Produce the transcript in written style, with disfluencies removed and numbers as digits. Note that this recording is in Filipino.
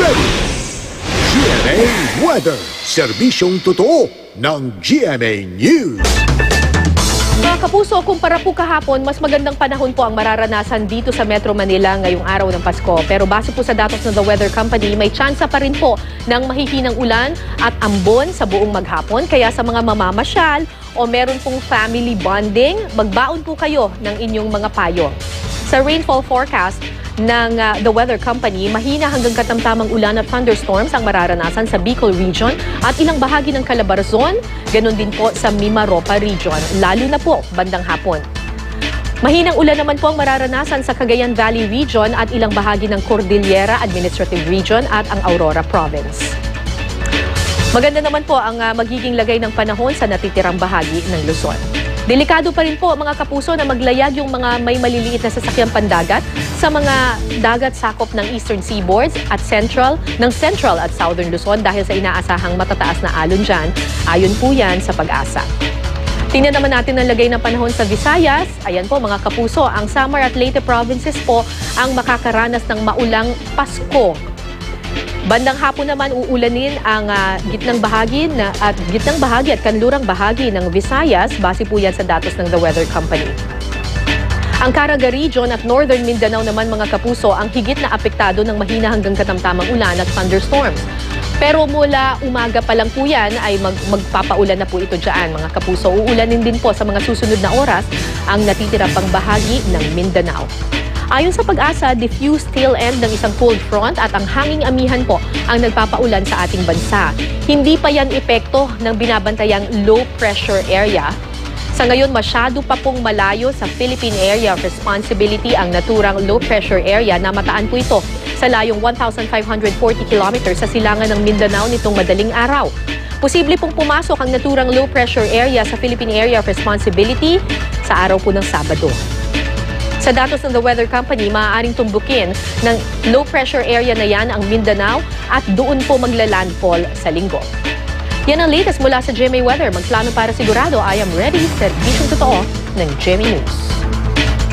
ready! GMA Weather, serbisyong totoo ng GMA News. Mga kapuso, kumpara po kahapon, mas magandang panahon po ang mararanasan dito sa Metro Manila ngayong araw ng Pasko. Pero base po sa datos ng The Weather Company, may tsansa pa rin po ng mahihinang ulan at ambon sa buong maghapon. Kaya sa mga mamamasyal o meron pong family bonding, magbaon po kayo ng inyong mga payo. Sa rainfall forecast ng The Weather Company, mahina hanggang katamtamang ulan at thunderstorms ang mararanasan sa Bicol Region at ilang bahagi ng Calabarzon, ganun din po sa Mimaropa Region, lalo na po bandang hapon. Mahinang ulan naman po ang mararanasan sa Cagayan Valley Region at ilang bahagi ng Cordillera Administrative Region at ang Aurora Province. Maganda naman po ang magiging lagay ng panahon sa natitirang bahagi ng Luzon. Delikado pa rin po mga kapuso na maglayag yung mga may maliliit na sasakyang pandagat sa mga dagat sakop ng Eastern Seaboards at Central at Southern Luzon dahil sa inaasahang matataas na alon dyan. Ayon po yan sa Pag-asa. Tingnan naman natin ang lagay ng panahon sa Visayas. Ayan po mga kapuso, ang Samar at Leyte provinces po ang makakaranas ng maulang Pasko. Bandang hapon naman uulanin ang gitnang bahagi at kanlurang bahagi ng Visayas, base po yan sa datos ng The Weather Company. Ang Caraga Region at Northern Mindanao naman mga kapuso ang higit na apektado ng mahina hanggang katamtamang ulan at thunderstorms. Pero mula umaga pa lang po yan ay magpapaulan na po ito dyan mga kapuso. Uulanin din po sa mga susunod na oras ang natitira pang bahagi ng Mindanao. Ayon sa Pag-asa, diffuse tail end ng isang cold front at ang hanging amihan po ang nagpapaulan sa ating bansa. Hindi pa yan epekto ng binabantayang low pressure area. Sa ngayon, masyado pa pong malayo sa Philippine Area of Responsibility ang naturang low pressure area na mataan po ito sa layong 1,540 kilometers sa silangan ng Mindanao nitong madaling araw. Posible pong pumasok ang naturang low pressure area sa Philippine Area of Responsibility sa araw po ng Sabado. Sa datos ng The Weather Company, maaaring tumbukin ng low pressure area na yan ang Mindanao at doon po maglalandfall sa linggo. Yan ang latest mula sa GMA Weather. Magplano para sigurado, I am ready. Serbisyong totoo ng GMA News.